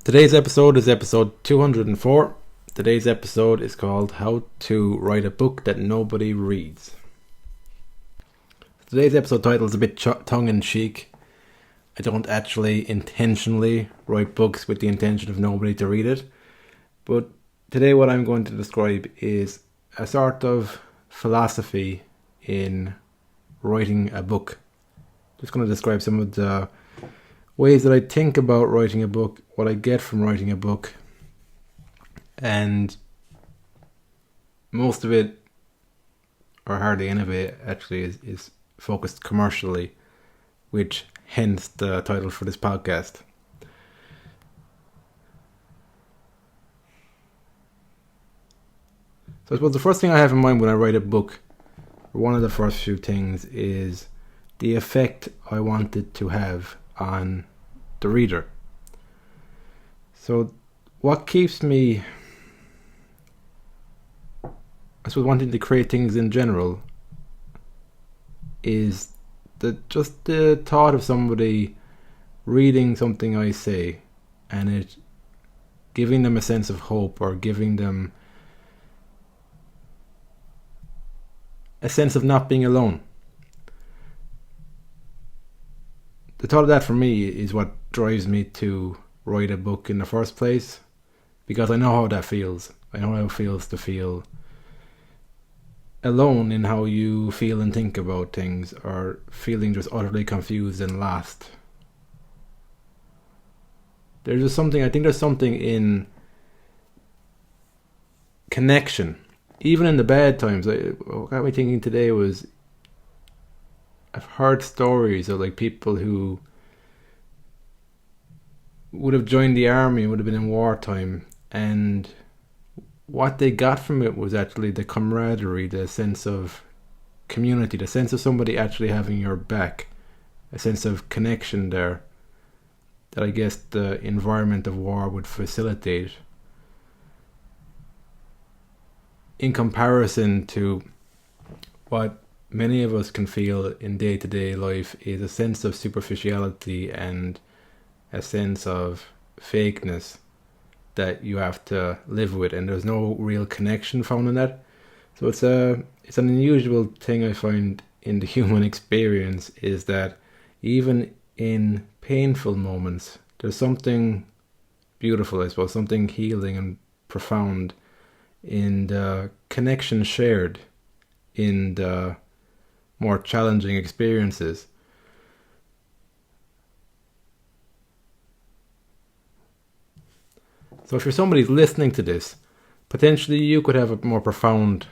Today's episode is episode 204. Today's episode is called How to Write a Book That Nobody Reads. Today's episode title is a bit tongue-in-cheek. I don't actually intentionally write books with the intention of nobody to read it. But today what I'm going to describe is a sort of philosophy in writing a book. Just going to describe some of the ways that I think about writing a book, what I get from writing a book, and most of it, or hardly any of it, actually is focused commercially, which hence the title for this podcast. So I suppose the first thing I have in mind when I write a book, or one of the first few things, is the effect I want it to have on the reader. So what keeps me, I suppose, wanting to create things in general is just the thought of somebody reading something I say and it giving them a sense of hope, or giving them a sense of not being alone. The thought of that for me is what drives me to write a book in the first place, because I know how that feels. I know how it feels to feel alone in how you feel and think about things, or feeling just utterly confused and lost. I think there's something in connection, even in the bad times. What got me thinking today was, I've heard stories of like people who would have joined the army, would have been in wartime, and what they got from it was actually the camaraderie, the sense of community, the sense of somebody actually having your back, a sense of connection there that I guess the environment of war would facilitate, in comparison to what many of us can feel in day-to-day life is a sense of superficiality and a sense of fakeness that you have to live with, and there's no real connection found in that. So it's an unusual thing I find in the human experience, is that even in painful moments there's something beautiful, I suppose, something healing and profound in the connection shared in the more challenging experiences. So if you're somebody who's listening to this, potentially you could have a more profound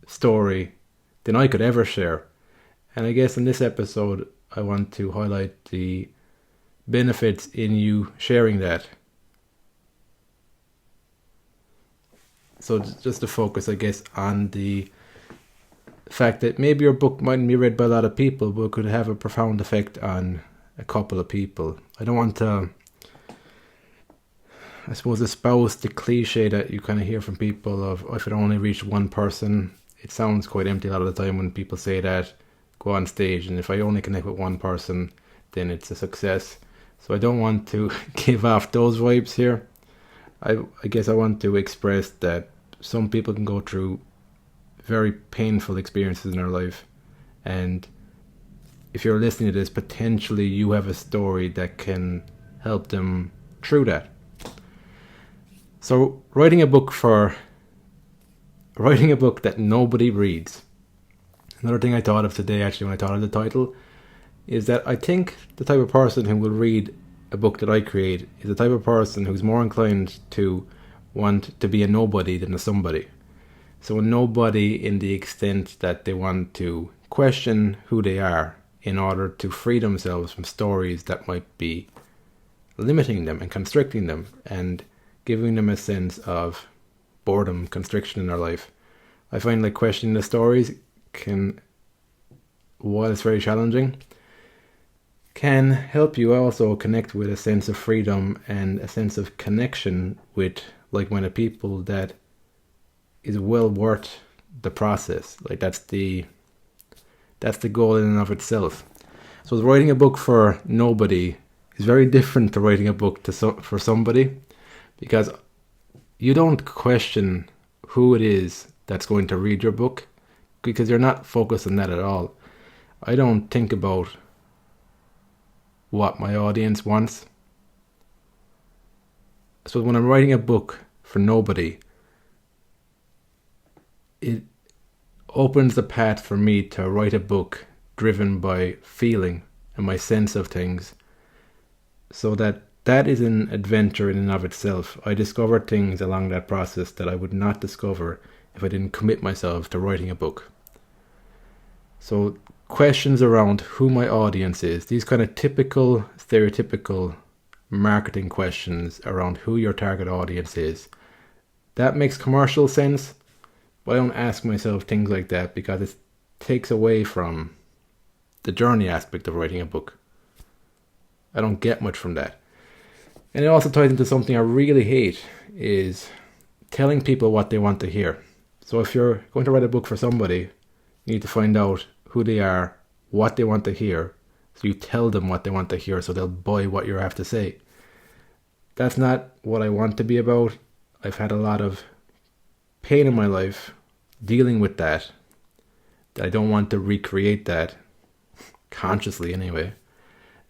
story than I could ever share. And I guess in this episode I want to highlight the benefits in you sharing that. So just to focus, I guess, on the fact that maybe your book mightn't be read by a lot of people, but could have a profound effect on a couple of people. I don't want to, I suppose, espouse the cliche that you kind of hear from people of, if it only reached one person. It sounds quite empty a lot of the time when people say that, go on stage, and if I only connect with one person, then it's a success. So I don't want to give off those vibes here. I guess I want to express that some people can go through very painful experiences in their life, and if you're listening to this, potentially you have a story that can help them through that. So writing a book that nobody reads. Another thing I thought of today, actually, when I thought of the title, is that I think the type of person who will read a book that I create is the type of person who's more inclined to want to be a nobody than a somebody. So a nobody in the extent that they want to question who they are in order to free themselves from stories that might be limiting them and constricting them and giving them a sense of boredom, constriction in their life. I find like questioning the stories while it's very challenging, can help you also connect with a sense of freedom and a sense of connection with like-minded people that is well worth the process. Like that's the goal in and of itself. So writing a book for nobody is very different to writing a book for somebody. because you don't question who it is that's going to read your book, because you're not focused on that at all. I don't think about what my audience wants. So when I'm writing a book for nobody, it opens the path for me to write a book driven by feeling and my sense of things, so that is an adventure in and of itself. I discover things along that process that I would not discover if I didn't commit myself to writing a book. So questions around who my audience is, these kind of typical, stereotypical marketing questions around who your target audience is, that makes commercial sense, but I don't ask myself things like that because it takes away from the journey aspect of writing a book. I don't get much from that. And it also ties into something I really hate, is telling people what they want to hear. So if you're going to write a book for somebody, you need to find out who they are, what they want to hear, so you tell them what they want to hear so they'll buy what you have to say. That's not what I want to be about. I've had a lot of pain in my life dealing with that I don't want to recreate that, consciously anyway.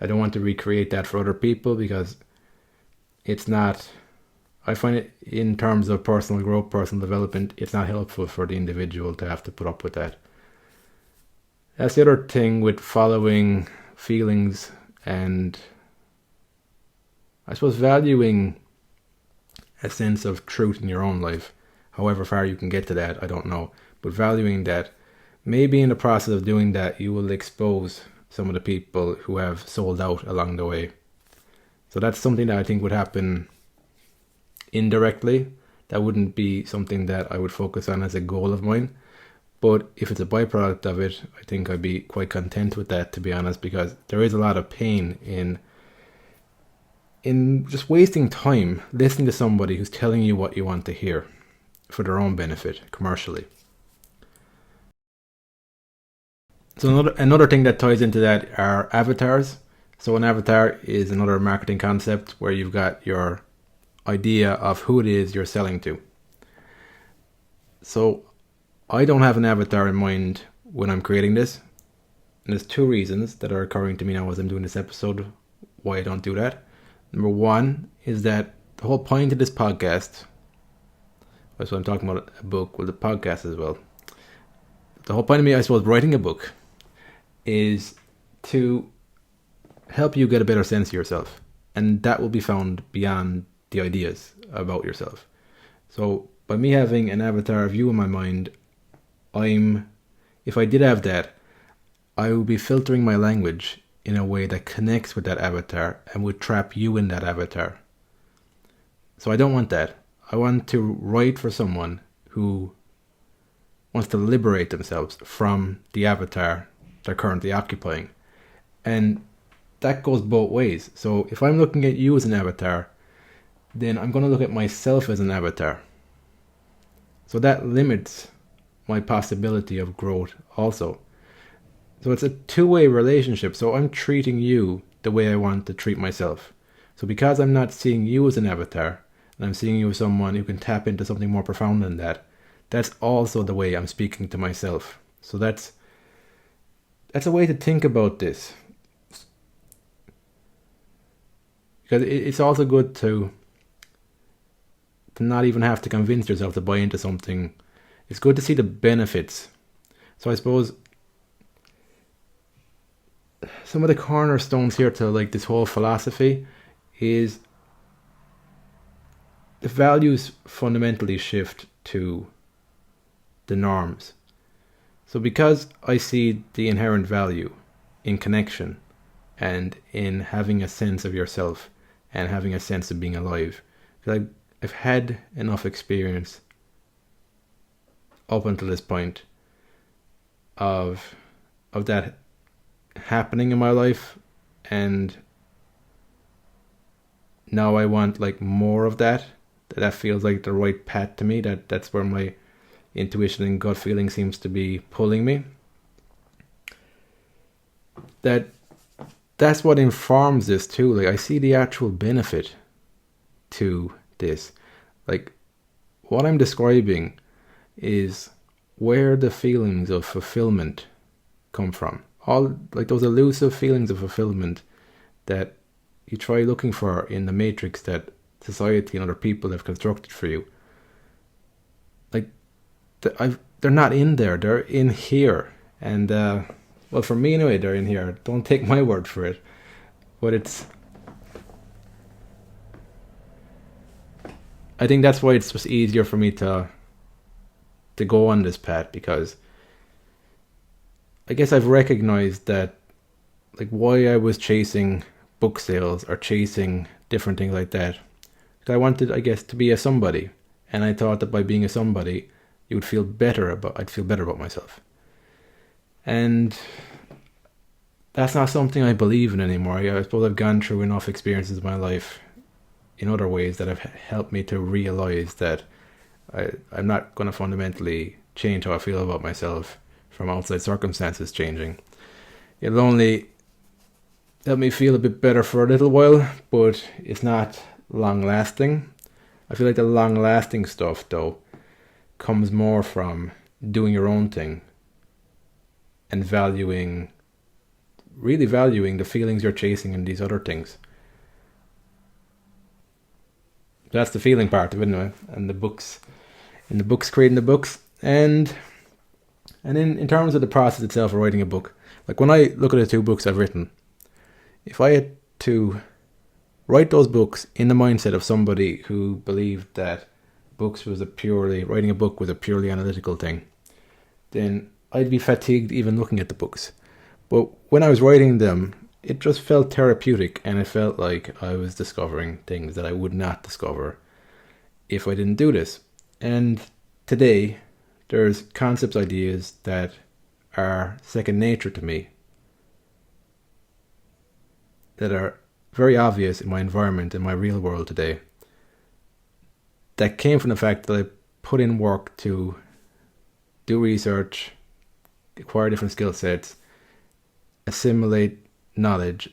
I don't want to recreate that for other people because it's not, I find it in terms of personal growth, personal development, it's not helpful for the individual to have to put up with that. That's the other thing with following feelings and I suppose valuing a sense of truth in your own life. However far you can get to that, I don't know. But valuing that, maybe in the process of doing that, you will expose some of the people who have sold out along the way. So that's something that I think would happen indirectly. That wouldn't be something that I would focus on as a goal of mine. But if it's a byproduct of it, I think I'd be quite content with that, to be honest, because there is a lot of pain in just wasting time listening to somebody who's telling you what you want to hear for their own benefit commercially. So another thing that ties into that are avatars. So an avatar is another marketing concept where you've got your idea of who it is you're selling to. So I don't have an avatar in mind when I'm creating this. And there's two reasons that are occurring to me now as I'm doing this episode why I don't do that. Number one is that the whole point of this podcast, so I'm talking about a book, well, the podcast as well. The whole point of me, I suppose, writing a book is to help you get a better sense of yourself. And that will be found beyond the ideas about yourself. So by me having an avatar of you in my mind, if I did have that, I would be filtering my language in a way that connects with that avatar and would trap you in that avatar. So I don't want that. I want to write for someone who wants to liberate themselves from the avatar they're currently occupying. And that goes both ways. So if I'm looking at you as an avatar, then I'm going to look at myself as an avatar. So that limits my possibility of growth also. So it's a two-way relationship. So I'm treating you the way I want to treat myself. So because I'm not seeing you as an avatar, and I'm seeing you as someone who can tap into something more profound than that, that's also the way I'm speaking to myself. So that's a way to think about this. Because it's also good to not even have to convince yourself to buy into something. It's good to see the benefits. So I suppose some of the cornerstones here to like this whole philosophy is the values fundamentally shift to the norms. So because I see the inherent value in connection and in having a sense of yourself and having a sense of being alive, because I've had enough experience up until this point of that happening in my life, and now I want like more of that. That feels like the right path to me. That's where my intuition and gut feeling seems to be pulling me. That's what informs this too. Like I see the actual benefit to this. Like, what I'm describing is where the feelings of fulfillment come from. All like those elusive feelings of fulfillment that you try looking for in the matrix that society and other people have constructed for you. Like, they're not in there, they're in here. And, well, for me anyway, they're in here. Don't take my word for it. But I think that's why it's just easier for me to go on this path, because I guess I've recognized that, like, why I was chasing book sales or chasing different things like that. Because I wanted, I guess, to be a somebody, and I thought that by being a somebody, I'd feel better about myself. And that's not something I believe in anymore. I suppose I've gone through enough experiences in my life in other ways that have helped me to realize that I'm not going to fundamentally change how I feel about myself from outside circumstances changing. It'll only help me feel a bit better for a little while, but it's not long lasting. I feel like the long lasting stuff, though, comes more from doing your own thing and really valuing the feelings you're chasing in these other things. That's the feeling part of it anyway. And creating the books. And in terms of the process itself of writing a book, like when I look at the 2 books I've written, if I had to write those books in the mindset of somebody who believed that writing a book was a purely analytical thing, then I'd be fatigued even looking at the books. But when I was writing them, it just felt therapeutic, and it felt like I was discovering things that I would not discover if I didn't do this. And today, there's concepts, ideas that are second nature to me, that are very obvious in my environment, in my real world today, that came from the fact that I put in work to do research, acquire different skill sets, assimilate knowledge,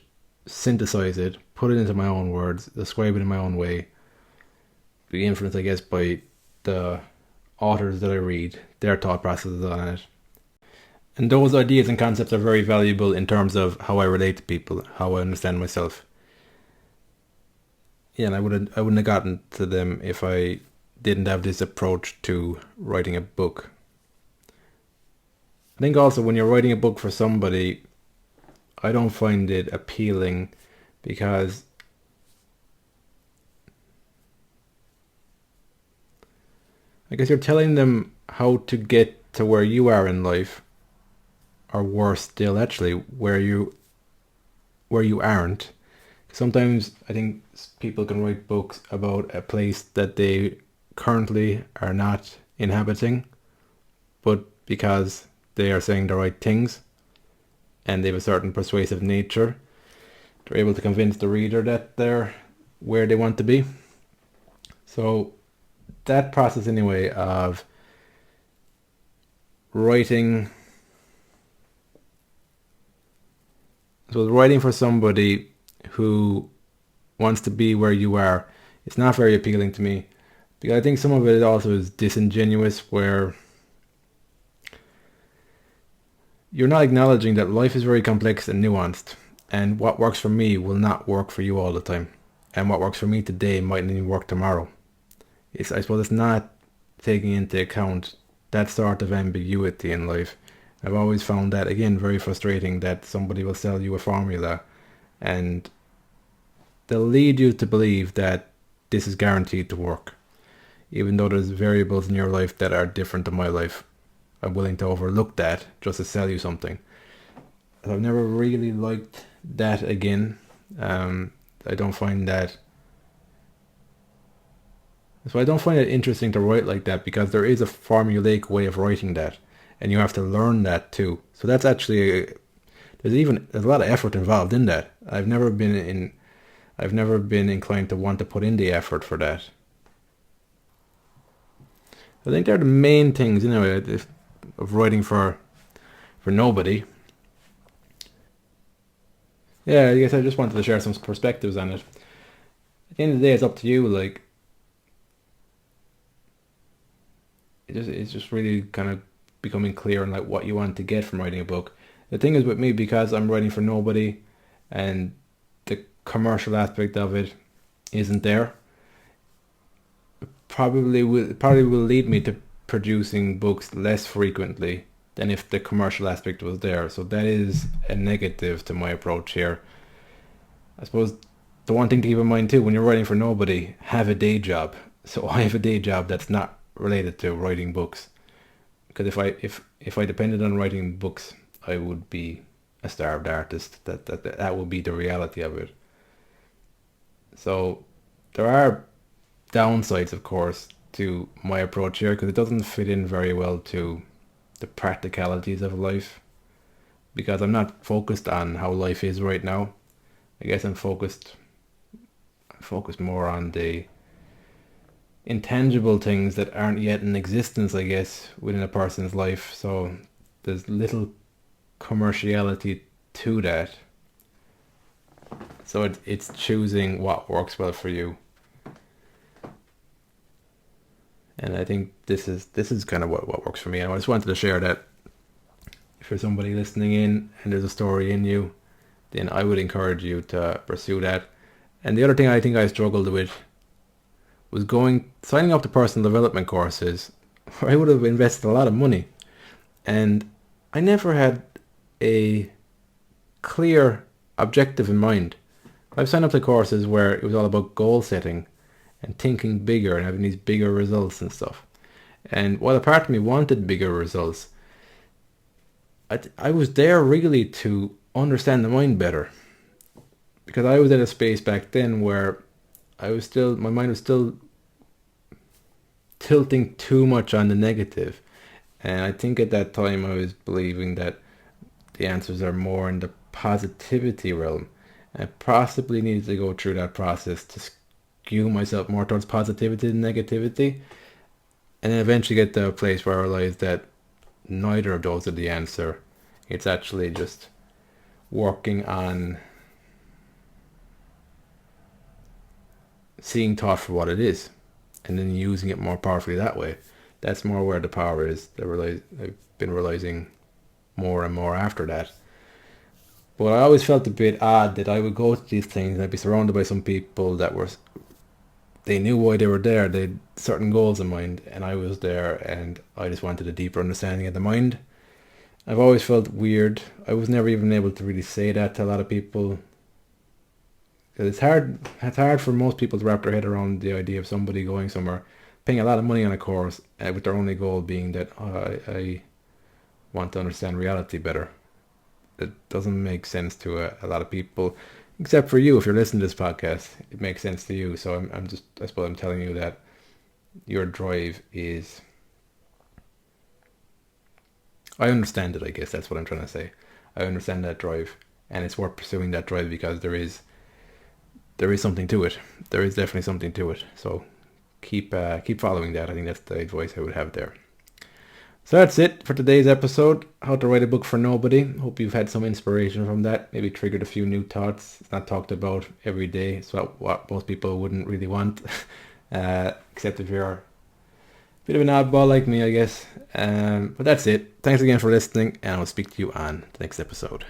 synthesize it, put it into my own words, describe it in my own way, be influenced, I guess, by the authors that I read, their thought processes on it. And those ideas and concepts are very valuable in terms of how I relate to people, how I understand myself. Yeah, and I wouldn't have gotten to them if I didn't have this approach to writing a book. I think also when you're writing a book for somebody, I don't find it appealing because I guess you're telling them how to get to where you are in life, or worse still, actually, where you aren't. Sometimes I think people can write books about a place that they currently are not inhabiting, but because they are saying the right things and they have a certain persuasive nature, they're able to convince the reader that they're where they want to be. So that process anyway of writing for somebody who wants to be where you are, it's not very appealing to me, because I think some of it also is disingenuous, where you're not acknowledging that life is very complex and nuanced, and what works for me will not work for you all the time, and what works for me today might not even work tomorrow. I suppose it's not taking into account that sort of ambiguity in life. I've always found that, again, very frustrating, that somebody will sell you a formula and they'll lead you to believe that this is guaranteed to work, even though there's variables in your life that are different to my life. I'm willing to overlook that just to sell you something. I've never really liked that again. I don't find that interesting to write like that, because there is a formulaic way of writing that, and you have to learn that too. So that's actually there's a lot of effort involved in that. I've never been inclined to want to put in the effort for that. I think they're the main things, of writing for nobody. Yeah, I guess I just wanted to share some perspectives on it. At the end of the day, it's up to you. Like, it's just really kind of becoming clear on like what you want to get from writing a book. The thing is with me, because I'm writing for nobody, and the commercial aspect of it isn't there, probably will lead me to producing books less frequently than if the commercial aspect was there. So that is a negative to my approach here. I suppose the one thing to keep in mind too, when you're writing for nobody, have a day job. So I have a day job that's not related to writing books. Because if I depended on writing books, I would be a starved artist. That would be the reality of it. So there are downsides, of course, to my approach here, because it doesn't fit in very well to the practicalities of life. Because I'm not focused on how life is right now. I guess I'm focused more on the intangible things that aren't yet in existence, I guess, within a person's life. So there's little commerciality to that. So it's choosing what works well for you. And I think this is kind of what works for me. And I just wanted to share that if you're somebody listening in and there's a story in you, then I would encourage you to pursue that. And the other thing I think I struggled with was signing up to personal development courses where I would have invested a lot of money. And I never had a clear objective in mind. I've signed up to courses where it was all about goal setting and thinking bigger and having these bigger results and stuff. And while a part of me wanted bigger results, I was there really to understand the mind better. Because I was at a space back then where my mind was still tilting too much on the negative. And I think at that time I was believing that the answers are more in the positivity realm. And I possibly needed to go through that process to skew myself more towards positivity than negativity. And then eventually get to a place where I realized that neither of those are the answer. It's actually just working on seeing thought for what it is and then using it more powerfully that way. That's more where the power is. I've been realizing more and more after that. But I always felt a bit odd that I would go to these things and I'd be surrounded by some people they knew why they were there. They had certain goals in mind, and I was there and I just wanted a deeper understanding of the mind. I've always felt weird. I was never even able to really say that to a lot of people. It's hard for most people to wrap their head around the idea of somebody going somewhere, paying a lot of money on a course, with their only goal being that I want to understand reality better. It doesn't make sense to a lot of people, except for you. If you're listening to this podcast, it makes sense to you. So I suppose I'm telling you that your drive is, I understand it, I guess that's what I'm trying to say. I understand that drive, and it's worth pursuing that drive because there is something to it. There is definitely something to it. So keep following that. I think that's the advice I would have there. So that's it for today's episode. How to write a book for nobody. Hope you've had some inspiration from that. Maybe triggered a few new thoughts. It's not talked about every day. It's what most people wouldn't really want. Except if you're a bit of an oddball like me, I guess. But that's it. Thanks again for listening, and I'll speak to you on the next episode.